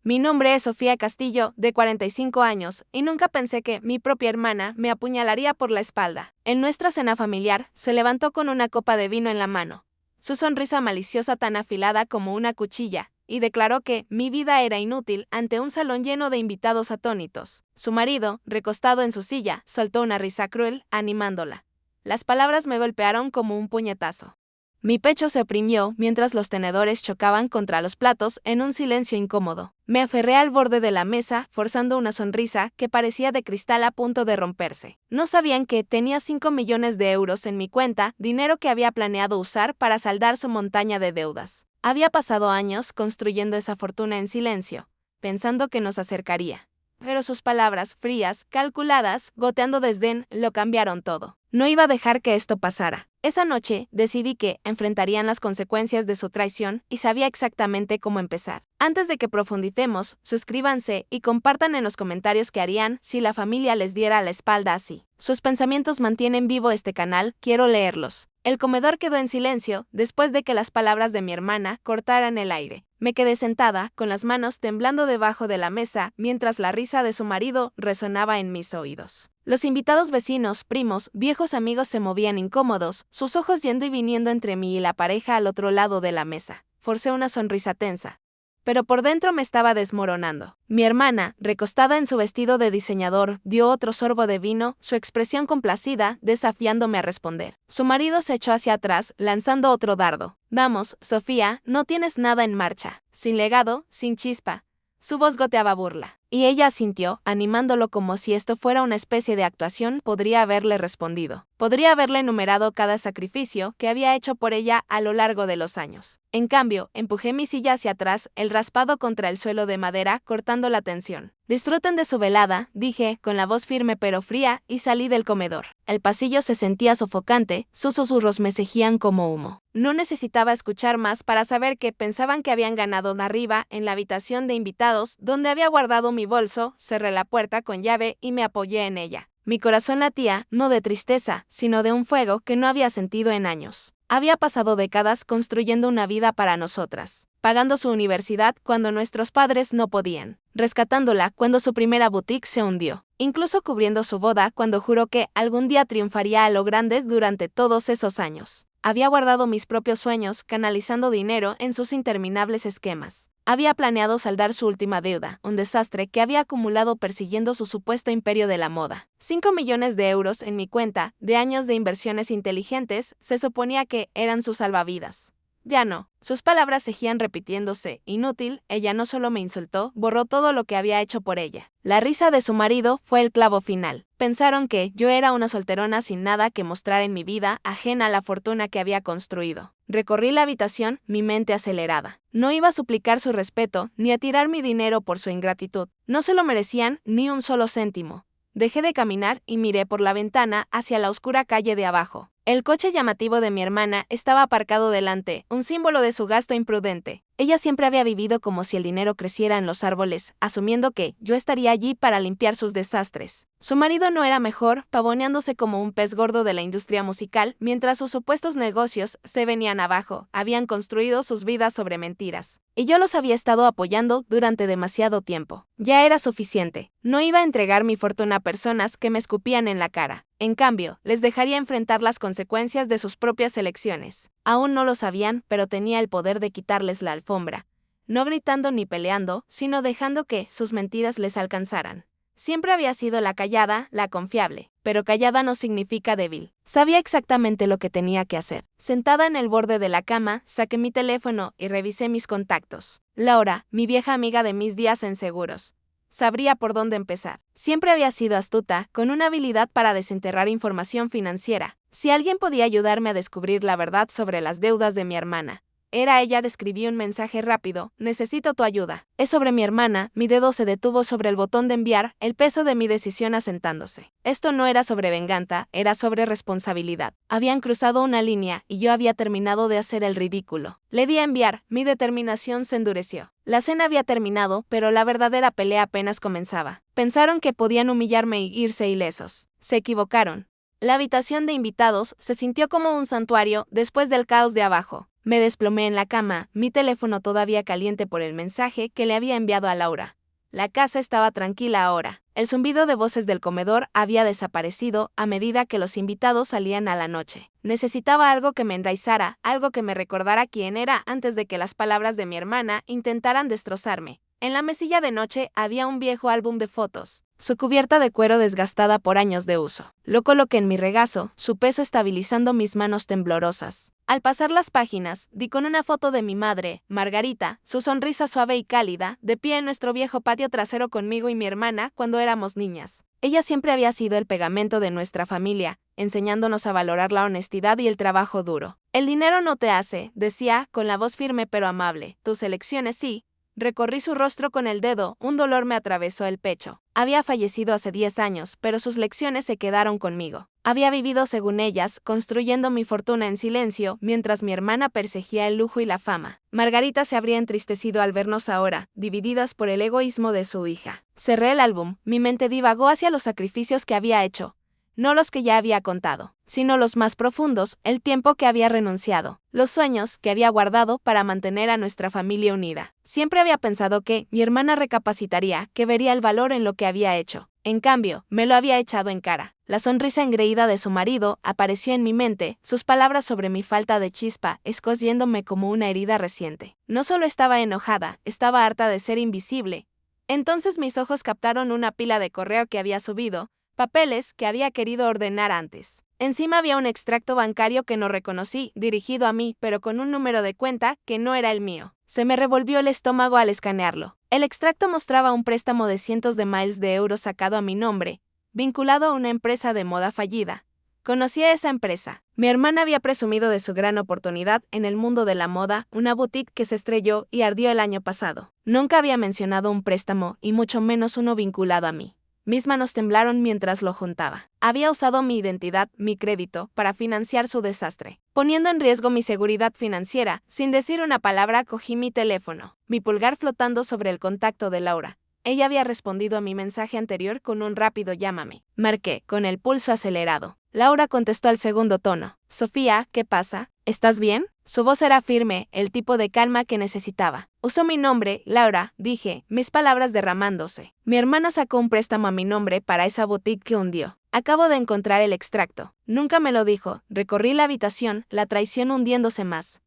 Mi nombre es Sofía Castillo, de 45 años, y nunca pensé que mi propia hermana me apuñalaría por la espalda. En nuestra cena familiar, se levantó con una copa de vino en la mano, su sonrisa maliciosa tan afilada como una cuchilla, y declaró que mi vida era inútil ante un salón lleno de invitados atónitos. Su marido, recostado en su silla, soltó una risa cruel, animándola. Las palabras me golpearon como un puñetazo. Mi pecho se oprimió mientras los tenedores chocaban contra los platos en un silencio incómodo. Me aferré al borde de la mesa, forzando una sonrisa que parecía de cristal a punto de romperse. No sabían que tenía 5 millones de euros en mi cuenta, dinero que había planeado usar para saldar su montaña de deudas. Había pasado años construyendo esa fortuna en silencio, pensando que nos acercaría. Pero sus palabras, frías, calculadas, goteando desdén, lo cambiaron todo. No iba a dejar que esto pasara. Esa noche, decidí que enfrentarían las consecuencias de su traición y sabía exactamente cómo empezar. Antes de que profundicemos, suscríbanse y compartan en los comentarios qué harían si la familia les diera la espalda así. Sus pensamientos mantienen vivo este canal, quiero leerlos. El comedor quedó en silencio después de que las palabras de mi hermana cortaran el aire. Me quedé sentada, con las manos temblando debajo de la mesa, mientras la risa de su marido resonaba en mis oídos. Los invitados vecinos, primos, viejos amigos se movían incómodos, sus ojos yendo y viniendo entre mí y la pareja al otro lado de la mesa. Forcé una sonrisa tensa. Pero por dentro me estaba desmoronando. Mi hermana, recostada en su vestido de diseñador, dio otro sorbo de vino, su expresión complacida, desafiándome a responder. Su marido se echó hacia atrás, lanzando otro dardo. Vamos, Sofía, no tienes nada en marcha. Sin legado, sin chispa. Su voz goteaba burla. Y ella asintió, animándolo como si esto fuera una especie de actuación. Podría haberle respondido. Podría haberle enumerado cada sacrificio que había hecho por ella a lo largo de los años. En cambio, empujé mi silla hacia atrás, el raspado contra el suelo de madera, cortando la tensión. Disfruten de su velada, dije, con la voz firme pero fría, y salí del comedor. El pasillo se sentía sofocante, sus susurros me cegían como humo. No necesitaba escuchar más para saber que pensaban que habían ganado arriba, en la habitación de invitados, donde había guardado mi bolso, cerré la puerta con llave y me apoyé en ella. Mi corazón latía, no de tristeza, sino de un fuego que no había sentido en años. Había pasado décadas construyendo una vida para nosotras, pagando su universidad cuando nuestros padres no podían, rescatándola cuando su primera boutique se hundió, incluso cubriendo su boda cuando juró que algún día triunfaría a lo grande durante todos esos años. Había guardado mis propios sueños, canalizando dinero en sus interminables esquemas. Había planeado saldar su última deuda, un desastre que había acumulado persiguiendo su supuesto imperio de la moda. 5 millones de euros en mi cuenta, de años de inversiones inteligentes, se suponía que eran sus salvavidas. Ya no. Sus palabras seguían repitiéndose. Inútil, ella no solo me insultó, borró todo lo que había hecho por ella. La risa de su marido fue el clavo final. Pensaron que yo era una solterona sin nada que mostrar en mi vida, ajena a la fortuna que había construido. Recorrí la habitación, mi mente acelerada. No iba a suplicar su respeto, ni a tirar mi dinero por su ingratitud. No se lo merecían ni un solo céntimo. Dejé de caminar y miré por la ventana hacia la oscura calle de abajo. El coche llamativo de mi hermana estaba aparcado delante, un símbolo de su gasto imprudente. Ella siempre había vivido como si el dinero creciera en los árboles, asumiendo que yo estaría allí para limpiar sus desastres. Su marido no era mejor, pavoneándose como un pez gordo de la industria musical, mientras sus supuestos negocios se venían abajo, habían construido sus vidas sobre mentiras. Y yo los había estado apoyando durante demasiado tiempo. Ya era suficiente. No iba a entregar mi fortuna a personas que me escupían en la cara. En cambio, les dejaría enfrentar las consecuencias de sus propias elecciones. Aún no lo sabían, pero tenía el poder de quitarles la alfombra. No gritando ni peleando, sino dejando que sus mentiras les alcanzaran. Siempre había sido la callada, la confiable, pero callada no significa débil. Sabía exactamente lo que tenía que hacer. Sentada en el borde de la cama, saqué mi teléfono y revisé mis contactos. Laura, mi vieja amiga de mis días en seguros. Sabría por dónde empezar. Siempre había sido astuta, con una habilidad para desenterrar información financiera. Si alguien podía ayudarme a descubrir la verdad sobre las deudas de mi hermana, era ella. Escribí un mensaje rápido: necesito tu ayuda. Es sobre mi hermana. Mi dedo se detuvo sobre el botón de enviar, el peso de mi decisión asentándose. Esto no era sobre venganza, era sobre responsabilidad. Habían cruzado una línea y yo había terminado de hacer el ridículo. Le di a enviar, mi determinación se endureció. La cena había terminado, pero la verdadera pelea apenas comenzaba. Pensaron que podían humillarme y irse ilesos. Se equivocaron. La habitación de invitados se sintió como un santuario después del caos de abajo. Me desplomé en la cama, mi teléfono todavía caliente por el mensaje que le había enviado a Laura. La casa estaba tranquila ahora. El zumbido de voces del comedor había desaparecido a medida que los invitados salían a la noche. Necesitaba algo que me enraizara, algo que me recordara quién era antes de que las palabras de mi hermana intentaran destrozarme. En la mesilla de noche había un viejo álbum de fotos, su cubierta de cuero desgastada por años de uso. Lo coloqué en mi regazo, su peso estabilizando mis manos temblorosas. Al pasar las páginas, di con una foto de mi madre, Margarita, su sonrisa suave y cálida, de pie en nuestro viejo patio trasero conmigo y mi hermana cuando éramos niñas. Ella siempre había sido el pegamento de nuestra familia, enseñándonos a valorar la honestidad y el trabajo duro. El dinero no te hace, decía, con la voz firme pero amable. Tus elecciones sí. Recorrí su rostro con el dedo, un dolor me atravesó el pecho. Había fallecido hace 10 años, pero sus lecciones se quedaron conmigo. Había vivido según ellas, construyendo mi fortuna en silencio, mientras mi hermana perseguía el lujo y la fama. Margarita se habría entristecido al vernos ahora, divididas por el egoísmo de su hija. Cerré el álbum, mi mente divagó hacia los sacrificios que había hecho. No los que ya había contado, sino los más profundos, el tiempo que había renunciado, los sueños que había guardado para mantener a nuestra familia unida. Siempre había pensado que mi hermana recapacitaría, que vería el valor en lo que había hecho. En cambio, me lo había echado en cara. La sonrisa engreída de su marido apareció en mi mente, sus palabras sobre mi falta de chispa, escociéndome como una herida reciente. No solo estaba enojada, estaba harta de ser invisible. Entonces mis ojos captaron una pila de correo que había subido, papeles que había querido ordenar antes. Encima había un extracto bancario que no reconocí, dirigido a mí, pero con un número de cuenta que no era el mío. Se me revolvió el estómago al escanearlo. El extracto mostraba un préstamo de cientos de miles de euros sacado a mi nombre, vinculado a una empresa de moda fallida. Conocí a esa empresa. Mi hermana había presumido de su gran oportunidad en el mundo de la moda, una boutique que se estrelló y ardió el año pasado. Nunca había mencionado un préstamo y mucho menos uno vinculado a mí. Mis manos temblaron mientras lo juntaba. Había usado mi identidad, mi crédito, para financiar su desastre. Poniendo en riesgo mi seguridad financiera, sin decir una palabra cogí mi teléfono, mi pulgar flotando sobre el contacto de Laura. Ella había respondido a mi mensaje anterior con un rápido llámame. Marqué, con el pulso acelerado. Laura contestó al segundo tono. Sofía, ¿qué pasa? ¿Estás bien? Su voz era firme, el tipo de calma que necesitaba. Usó mi nombre, Laura, dije, mis palabras derramándose. Mi hermana sacó un préstamo a mi nombre para esa boutique que hundió. Acabo de encontrar el extracto. Nunca me lo dijo. Recorrí la habitación, la traición hundiéndose más.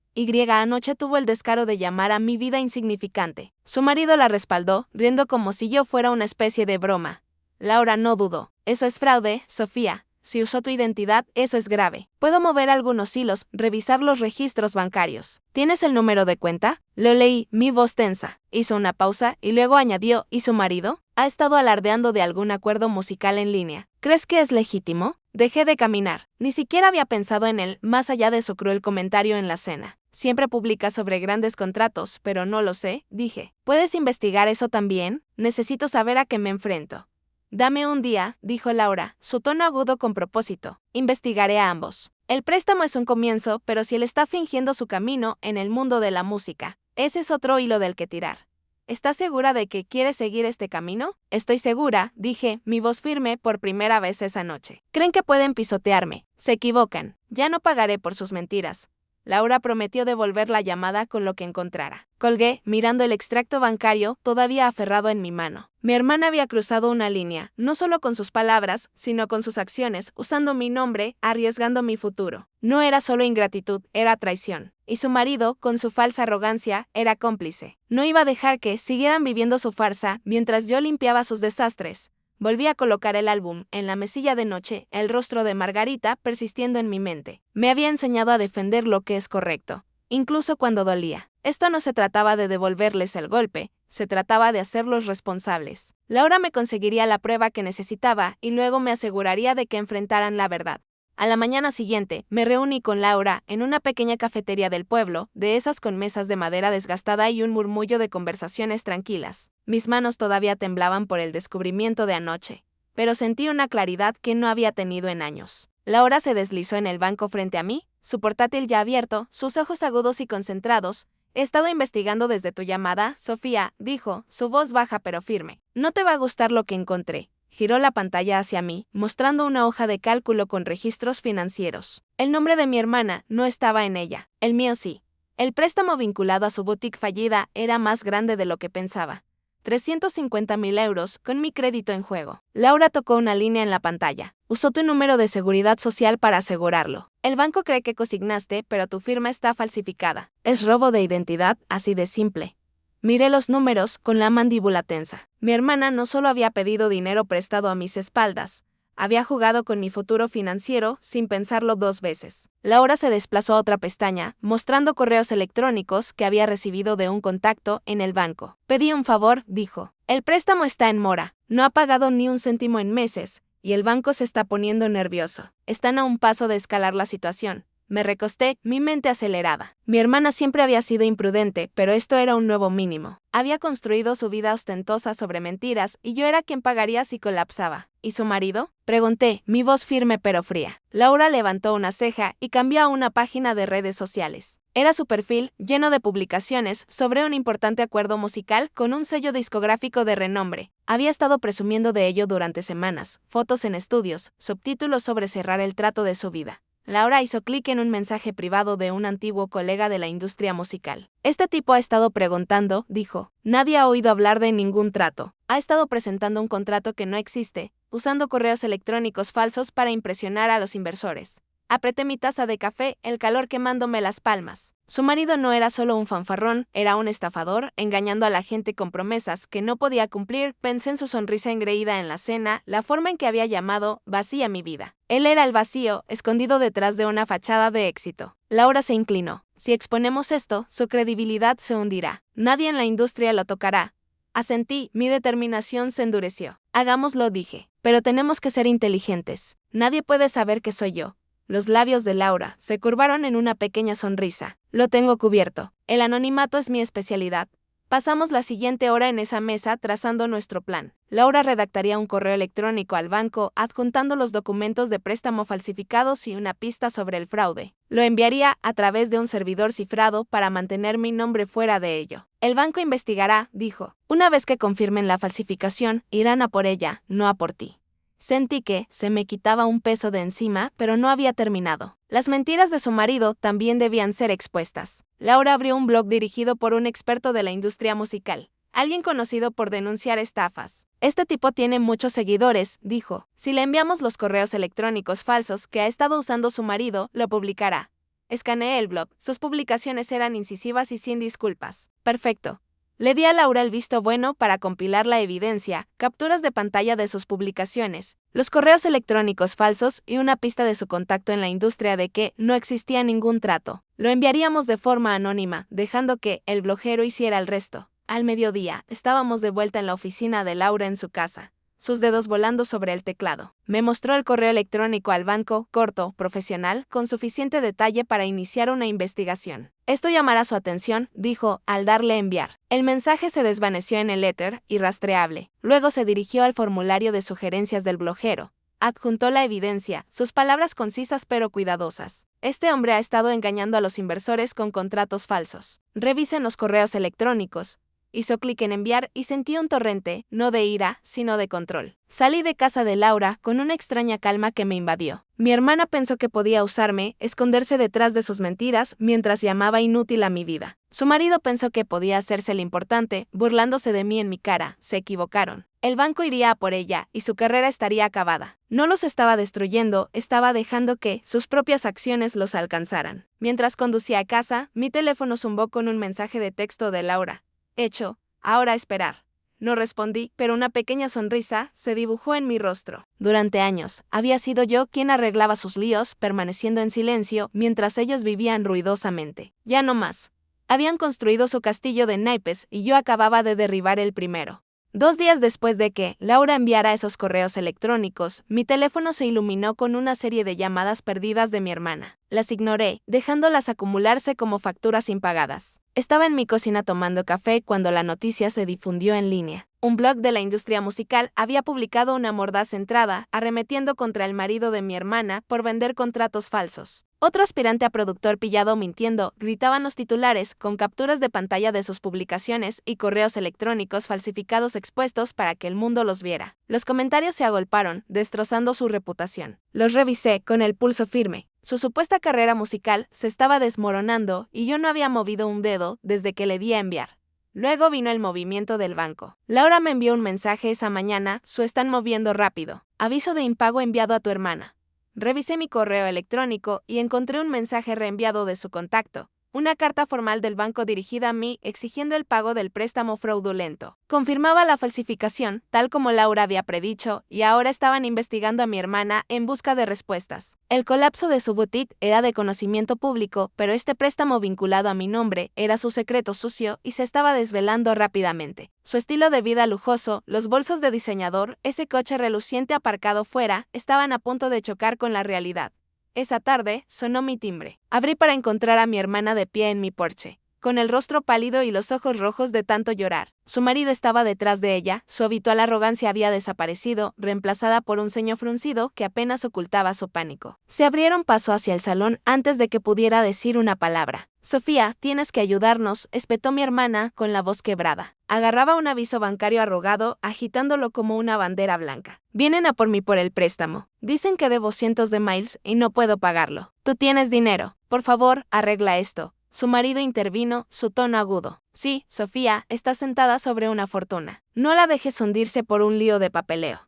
Anoche tuvo el descaro de llamar a mi vida insignificante. Su marido la respaldó, riendo como si yo fuera una especie de broma. Laura no dudó. Eso es fraude, Sofía. Si usó tu identidad, eso es grave. Puedo mover algunos hilos, revisar los registros bancarios. ¿Tienes el número de cuenta? Lo leí, mi voz tensa. Hizo una pausa y luego añadió, ¿y su marido? Ha estado alardeando de algún acuerdo musical en línea. ¿Crees que es legítimo? Dejé de caminar. Ni siquiera había pensado en él, más allá de su cruel comentario en la cena. Siempre publica sobre grandes contratos, pero no lo sé, dije. ¿Puedes investigar eso también? Necesito saber a qué me enfrento. Dame un día, dijo Laura, su tono agudo con propósito. Investigaré a ambos. El préstamo es un comienzo, pero si él está fingiendo su camino en el mundo de la música, ese es otro hilo del que tirar. ¿Estás segura de que quieres seguir este camino? Estoy segura, dije, mi voz firme por primera vez esa noche. Creen que pueden pisotearme. Se equivocan. Ya no pagaré por sus mentiras. Laura prometió devolver la llamada con lo que encontrara. Colgué, mirando el extracto bancario todavía aferrado en mi mano. Mi hermana había cruzado una línea, no solo con sus palabras, sino con sus acciones, usando mi nombre, arriesgando mi futuro. No era solo ingratitud, era traición. Y su marido, con su falsa arrogancia, era cómplice. No iba a dejar que siguieran viviendo su farsa mientras yo limpiaba sus desastres. Volví a colocar el álbum en la mesilla de noche, el rostro de Margarita persistiendo en mi mente. Me había enseñado a defender lo que es correcto, incluso cuando dolía. Esto no se trataba de devolverles el golpe, se trataba de hacerlos responsables. Laura me conseguiría la prueba que necesitaba y luego me aseguraría de que enfrentaran la verdad. A la mañana siguiente, me reuní con Laura en una pequeña cafetería del pueblo, de esas con mesas de madera desgastada y un murmullo de conversaciones tranquilas. Mis manos todavía temblaban por el descubrimiento de anoche, pero sentí una claridad que no había tenido en años. Laura se deslizó en el banco frente a mí, su portátil ya abierto, sus ojos agudos y concentrados. He estado investigando desde tu llamada, Sofía, dijo, su voz baja pero firme. No te va a gustar lo que encontré. Giró la pantalla hacia mí, mostrando una hoja de cálculo con registros financieros. El nombre de mi hermana no estaba en ella, el mío sí. El préstamo vinculado a su boutique fallida era más grande de lo que pensaba. 350.000 euros con mi crédito en juego. Laura tocó una línea en la pantalla. Usó tu número de seguridad social para asegurarlo. El banco cree que consignaste, pero tu firma está falsificada. Es robo de identidad, así de simple. Miré los números con la mandíbula tensa. Mi hermana no solo había pedido dinero prestado a mis espaldas, había jugado con mi futuro financiero sin pensarlo 2 veces. Laura se desplazó a otra pestaña, mostrando correos electrónicos que había recibido de un contacto en el banco. Pedí un favor, dijo. El préstamo está en mora. No ha pagado ni un céntimo en meses, y el banco se está poniendo nervioso. Están a un paso de escalar la situación. Me recosté, mi mente acelerada. Mi hermana siempre había sido imprudente, pero esto era un nuevo mínimo. Había construido su vida ostentosa sobre mentiras y yo era quien pagaría si colapsaba. ¿Y su marido? Pregunté, mi voz firme pero fría. Laura levantó una ceja y cambió a una página de redes sociales. Era su perfil, lleno de publicaciones sobre un importante acuerdo musical con un sello discográfico de renombre. Había estado presumiendo de ello durante semanas, fotos en estudios, subtítulos sobre cerrar el trato de su vida. Laura hizo clic en un mensaje privado de un antiguo colega de la industria musical. Este tipo ha estado preguntando, dijo. Nadie ha oído hablar de ningún trato. Ha estado presentando un contrato que no existe, usando correos electrónicos falsos para impresionar a los inversores. Apreté mi taza de café, el calor quemándome las palmas. Su marido no era solo un fanfarrón, era un estafador, engañando a la gente con promesas que no podía cumplir. Pensé en su sonrisa engreída en la cena, la forma en que había llamado vacía mi vida. Él era el vacío, escondido detrás de una fachada de éxito. Laura se inclinó. Si exponemos esto, su credibilidad se hundirá. Nadie en la industria lo tocará. Asentí, mi determinación se endureció. Hagámoslo, dije. Pero tenemos que ser inteligentes. Nadie puede saber que soy yo. Los labios de Laura se curvaron en una pequeña sonrisa. Lo tengo cubierto. El anonimato es mi especialidad. Pasamos la siguiente hora en esa mesa trazando nuestro plan. Laura redactaría un correo electrónico al banco adjuntando los documentos de préstamo falsificados y una pista sobre el fraude. Lo enviaría a través de un servidor cifrado para mantener mi nombre fuera de ello. El banco investigará, dijo. Una vez que confirmen la falsificación, irán a por ella, no a por ti. Sentí que se me quitaba un peso de encima, pero no había terminado. Las mentiras de su marido también debían ser expuestas. Laura abrió un blog dirigido por un experto de la industria musical, alguien conocido por denunciar estafas. Este tipo tiene muchos seguidores, dijo. Si le enviamos los correos electrónicos falsos que ha estado usando su marido, lo publicará. Escaneé el blog. Sus publicaciones eran incisivas y sin disculpas. Perfecto. Le di a Laura el visto bueno para compilar la evidencia, capturas de pantalla de sus publicaciones, los correos electrónicos falsos y una pista de su contacto en la industria de que no existía ningún trato. Lo enviaríamos de forma anónima, dejando que el blogero hiciera el resto. Al mediodía, estábamos de vuelta en la oficina de Laura en su casa, sus dedos volando sobre el teclado. Me mostró el correo electrónico al banco, corto, profesional, con suficiente detalle para iniciar una investigación. Esto llamará su atención, dijo, al darle enviar. El mensaje se desvaneció en el éter, irrastreable. Luego se dirigió al formulario de sugerencias del blogero. Adjuntó la evidencia, sus palabras concisas pero cuidadosas. Este hombre ha estado engañando a los inversores con contratos falsos. Revisen los correos electrónicos. Hizo clic en enviar y sentí un torrente, no de ira, sino de control. Salí de casa de Laura con una extraña calma que me invadió. Mi hermana pensó que podía usarme, esconderse detrás de sus mentiras mientras llamaba inútil a mi vida. Su marido pensó que podía hacerse el importante, burlándose de mí en mi cara. Se equivocaron. El banco iría a por ella y su carrera estaría acabada. No los estaba destruyendo, estaba dejando que sus propias acciones los alcanzaran. Mientras conducía a casa, mi teléfono zumbó con un mensaje de texto de Laura. Hecho, ahora esperar. No respondí, pero una pequeña sonrisa se dibujó en mi rostro. Durante años, había sido yo quien arreglaba sus líos, permaneciendo en silencio mientras ellos vivían ruidosamente. Ya no más. Habían construido su castillo de naipes y yo acababa de derribar el primero. 2 días después de que Laura enviara esos correos electrónicos, mi teléfono se iluminó con una serie de llamadas perdidas de mi hermana. Las ignoré, dejándolas acumularse como facturas impagadas. Estaba en mi cocina tomando café cuando la noticia se difundió en línea. Un blog de la industria musical había publicado una mordaz entrada, arremetiendo contra el marido de mi hermana por vender contratos falsos. Otro aspirante a productor pillado mintiendo, gritaban los titulares con capturas de pantalla de sus publicaciones y correos electrónicos falsificados expuestos para que el mundo los viera. Los comentarios se agolparon, destrozando su reputación. Los revisé con el pulso firme. Su supuesta carrera musical se estaba desmoronando y yo no había movido un dedo desde que le di a enviar. Luego vino el movimiento del banco. Laura me envió un mensaje esa mañana, están moviendo rápido. Aviso de impago enviado a tu hermana. Revisé mi correo electrónico y encontré un mensaje reenviado de su contacto. Una carta formal del banco dirigida a mí exigiendo el pago del préstamo fraudulento. Confirmaba la falsificación, tal como Laura había predicho, y ahora estaban investigando a mi hermana en busca de respuestas. El colapso de su boutique era de conocimiento público, pero este préstamo vinculado a mi nombre era su secreto sucio y se estaba desvelando rápidamente. Su estilo de vida lujoso, los bolsos de diseñador, ese coche reluciente aparcado fuera, estaban a punto de chocar con la realidad. Esa tarde, sonó mi timbre. Abrí para encontrar a mi hermana de pie en mi porche, con el rostro pálido y los ojos rojos de tanto llorar. Su marido estaba detrás de ella, su habitual arrogancia había desaparecido, reemplazada por un ceño fruncido que apenas ocultaba su pánico. Se abrieron paso hacia el salón antes de que pudiera decir una palabra. Sofía, tienes que ayudarnos, espetó mi hermana con la voz quebrada. Agarraba un aviso bancario arrugado, agitándolo como una bandera blanca. Vienen a por mí por el préstamo. Dicen que debo cientos de miles y no puedo pagarlo. Tú tienes dinero. Por favor, arregla esto. Su marido intervino, su tono agudo. Sí, Sofía, está sentada sobre una fortuna. No la dejes hundirse por un lío de papeleo.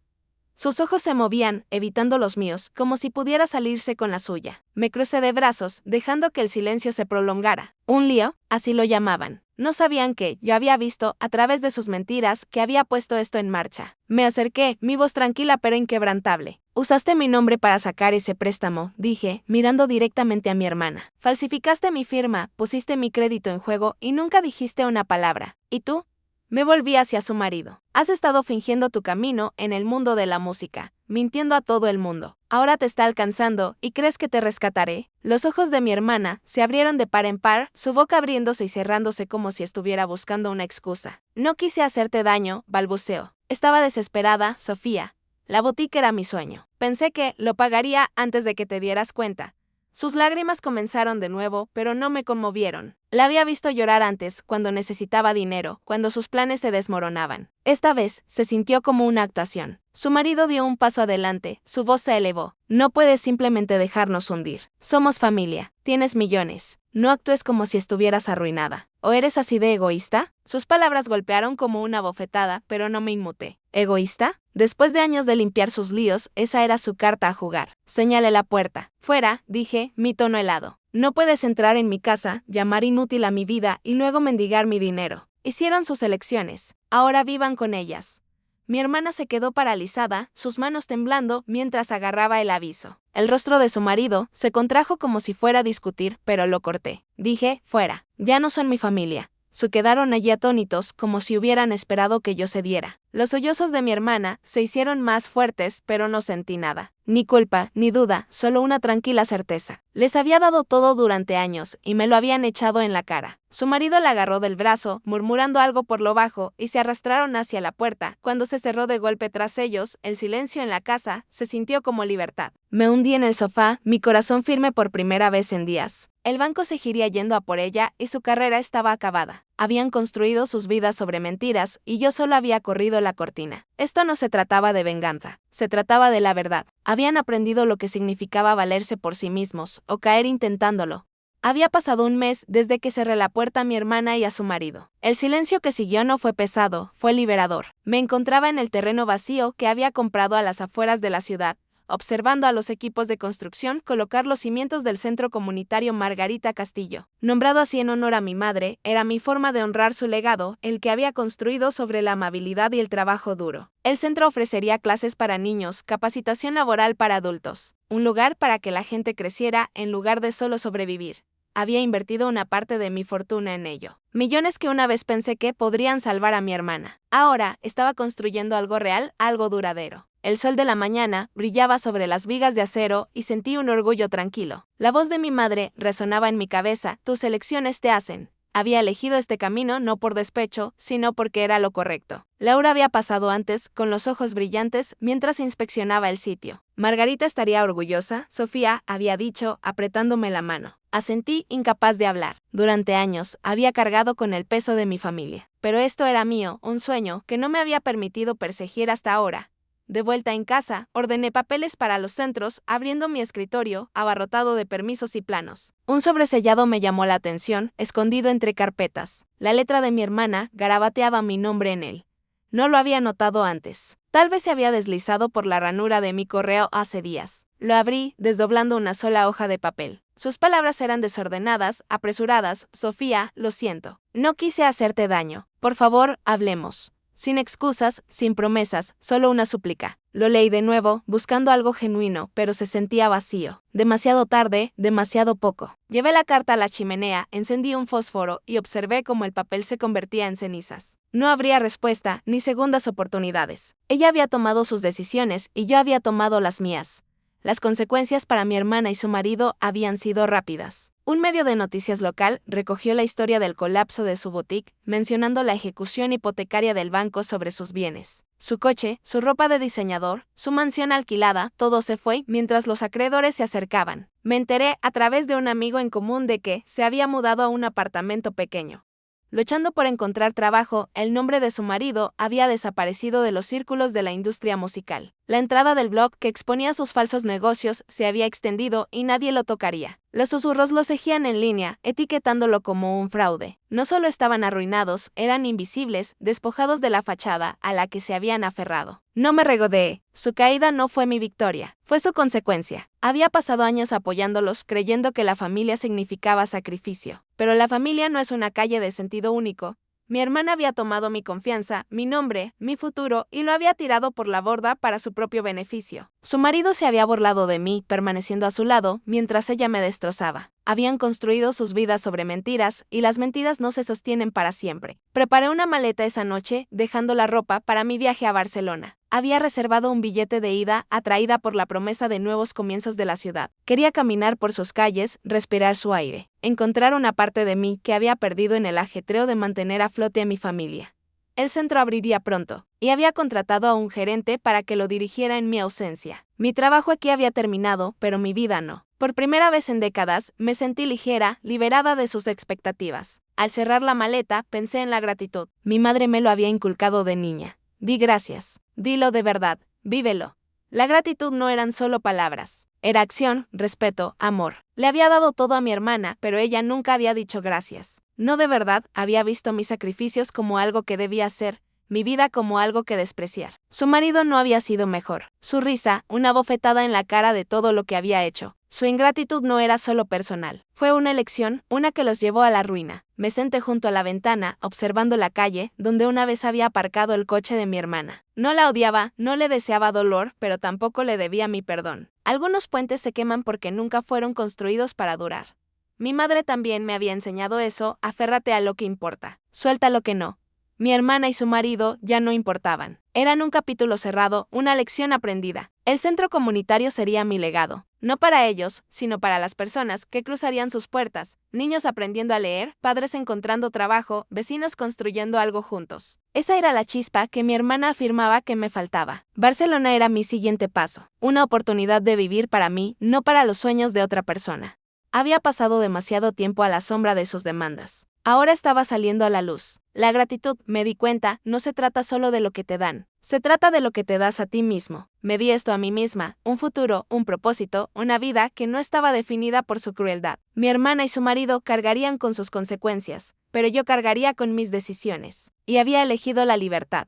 Sus ojos se movían, evitando los míos, como si pudiera salirse con la suya. Me crucé de brazos, dejando que el silencio se prolongara. ¿Un lío? Así lo llamaban. No sabían que yo había visto, a través de sus mentiras, que había puesto esto en marcha. Me acerqué, mi voz tranquila pero inquebrantable. Usaste mi nombre para sacar ese préstamo, dije, mirando directamente a mi hermana. Falsificaste mi firma, pusiste mi crédito en juego y nunca dijiste una palabra. ¿Y tú? Me volví hacia su marido. Has estado fingiendo tu camino en el mundo de la música, mintiendo a todo el mundo. Ahora te está alcanzando y crees que te rescataré. Los ojos de mi hermana se abrieron de par en par, su boca abriéndose y cerrándose como si estuviera buscando una excusa. No quise hacerte daño, balbuceó. Estaba desesperada, Sofía. La boutique era mi sueño. Pensé que lo pagaría antes de que te dieras cuenta. Sus lágrimas comenzaron de nuevo, pero no me conmovieron. La había visto llorar antes, cuando necesitaba dinero, cuando sus planes se desmoronaban. Esta vez, se sintió como una actuación. Su marido dio un paso adelante, su voz se elevó. No puedes simplemente dejarnos hundir. Somos familia, tienes millones. No actúes como si estuvieras arruinada. ¿O eres así de egoísta? Sus palabras golpearon como una bofetada, pero no me inmuté. ¿Egoísta? Después de años de limpiar sus líos, esa era su carta a jugar. Señalé la puerta. Fuera, dije, mi tono helado. No puedes entrar en mi casa, llamar inútil a mi vida y luego mendigar mi dinero. Hicieron sus elecciones. Ahora vivan con ellas. Mi hermana se quedó paralizada, sus manos temblando mientras agarraba el aviso. El rostro de su marido se contrajo como si fuera a discutir, pero lo corté. Dije, fuera. Ya no son mi familia. Se quedaron allí atónitos, como si hubieran esperado que yo cediera. Los sollozos de mi hermana se hicieron más fuertes, pero no sentí nada. Ni culpa, ni duda, solo una tranquila certeza. Les había dado todo durante años, y me lo habían echado en la cara. Su marido la agarró del brazo, murmurando algo por lo bajo, y se arrastraron hacia la puerta. Cuando se cerró de golpe tras ellos, el silencio en la casa se sintió como libertad. Me hundí en el sofá, mi corazón firme por primera vez en días. El banco seguiría yendo a por ella, y su carrera estaba acabada. Habían construido sus vidas sobre mentiras, y yo solo había corrido la cortina. Esto no se trataba de venganza, se trataba de la verdad. Habían aprendido lo que significaba valerse por sí mismos, o caer intentándolo. Había pasado un mes desde que cerré la puerta a mi hermana y a su marido. El silencio que siguió no fue pesado, fue liberador. Me encontraba en el terreno vacío que había comprado a las afueras de la ciudad, observando a los equipos de construcción colocar los cimientos del centro comunitario Margarita Castillo. Nombrado así en honor a mi madre, era mi forma de honrar su legado, el que había construido sobre la amabilidad y el trabajo duro. El centro ofrecería clases para niños, capacitación laboral para adultos, un lugar para que la gente creciera en lugar de solo sobrevivir. Había invertido una parte de mi fortuna en ello. Millones que una vez pensé que podrían salvar a mi hermana. Ahora estaba construyendo algo real, algo duradero. El sol de la mañana brillaba sobre las vigas de acero y sentí un orgullo tranquilo. La voz de mi madre resonaba en mi cabeza, tus elecciones te hacen. Había elegido este camino no por despecho, sino porque era lo correcto. Laura había pasado antes, con los ojos brillantes, mientras inspeccionaba el sitio. Margarita estaría orgullosa, Sofía había dicho, apretándome la mano. Asentí, incapaz de hablar. Durante años, había cargado con el peso de mi familia. Pero esto era mío, un sueño que no me había permitido perseguir hasta ahora. De vuelta en casa, ordené papeles para los centros, abriendo mi escritorio, abarrotado de permisos y planos. Un sobresellado me llamó la atención, escondido entre carpetas. La letra de mi hermana garabateaba mi nombre en él. No lo había notado antes. Tal vez se había deslizado por la ranura de mi correo hace días. Lo abrí, desdoblando una sola hoja de papel. Sus palabras eran desordenadas, apresuradas. Sofía, lo siento. No quise hacerte daño. Por favor, hablemos. Sin excusas, sin promesas, solo una súplica. Lo leí de nuevo, buscando algo genuino, pero se sentía vacío. Demasiado tarde, demasiado poco. Llevé la carta a la chimenea, encendí un fósforo y observé cómo el papel se convertía en cenizas. No habría respuesta, ni segundas oportunidades. Ella había tomado sus decisiones y yo había tomado las mías. Las consecuencias para mi hermana y su marido habían sido rápidas. Un medio de noticias local recogió la historia del colapso de su boutique, mencionando la ejecución hipotecaria del banco sobre sus bienes. Su coche, su ropa de diseñador, su mansión alquilada, todo se fue mientras los acreedores se acercaban. Me enteré a través de un amigo en común de que se había mudado a un apartamento pequeño. Luchando por encontrar trabajo, el nombre de su marido había desaparecido de los círculos de la industria musical. La entrada del blog que exponía sus falsos negocios se había extendido y nadie lo tocaría. Los susurros lo seguían en línea, etiquetándolo como un fraude. No solo estaban arruinados, eran invisibles, despojados de la fachada a la que se habían aferrado. No me regodeé. Su caída no fue mi victoria, fue su consecuencia. Había pasado años apoyándolos, creyendo que la familia significaba sacrificio. Pero la familia no es una calle de sentido único. Mi hermana había tomado mi confianza, mi nombre, mi futuro, y lo había tirado por la borda para su propio beneficio. Su marido se había burlado de mí, permaneciendo a su lado, mientras ella me destrozaba. Habían construido sus vidas sobre mentiras, y las mentiras no se sostienen para siempre. Preparé una maleta esa noche, dejando la ropa para mi viaje a Barcelona. Había reservado un billete de ida, atraída por la promesa de nuevos comienzos de la ciudad. Quería caminar por sus calles, respirar su aire, encontrar una parte de mí que había perdido en el ajetreo de mantener a flote a mi familia. El centro abriría pronto, y había contratado a un gerente para que lo dirigiera en mi ausencia. Mi trabajo aquí había terminado, pero mi vida no. Por primera vez en décadas, me sentí ligera, liberada de sus expectativas. Al cerrar la maleta, pensé en la gratitud. Mi madre me lo había inculcado de niña. Di gracias. Dilo de verdad. Vívelo. La gratitud no eran solo palabras. Era acción, respeto, amor. Le había dado todo a mi hermana, pero ella nunca había dicho gracias. No de verdad había visto mis sacrificios como algo que debía hacer, mi vida como algo que despreciar. Su marido no había sido mejor. Su risa, una bofetada en la cara de todo lo que había hecho. Su ingratitud no era solo personal. Fue una elección, una que los llevó a la ruina. Me senté junto a la ventana, observando la calle, donde una vez había aparcado el coche de mi hermana. No la odiaba, no le deseaba dolor, pero tampoco le debía mi perdón. Algunos puentes se queman porque nunca fueron construidos para durar. Mi madre también me había enseñado eso, aférrate a lo que importa, suelta lo que no. Mi hermana y su marido ya no importaban. Eran un capítulo cerrado, una lección aprendida. El centro comunitario sería mi legado. No para ellos, sino para las personas que cruzarían sus puertas, niños aprendiendo a leer, padres encontrando trabajo, vecinos construyendo algo juntos. Esa era la chispa que mi hermana afirmaba que me faltaba. Barcelona era mi siguiente paso, una oportunidad de vivir para mí, no para los sueños de otra persona. Había pasado demasiado tiempo a la sombra de sus demandas. Ahora estaba saliendo a la luz. La gratitud, me di cuenta, no se trata solo de lo que te dan. Se trata de lo que te das a ti mismo. Me di esto a mí misma, un futuro, un propósito, una vida que no estaba definida por su crueldad. Mi hermana y su marido cargarían con sus consecuencias, pero yo cargaría con mis decisiones. Y había elegido la libertad.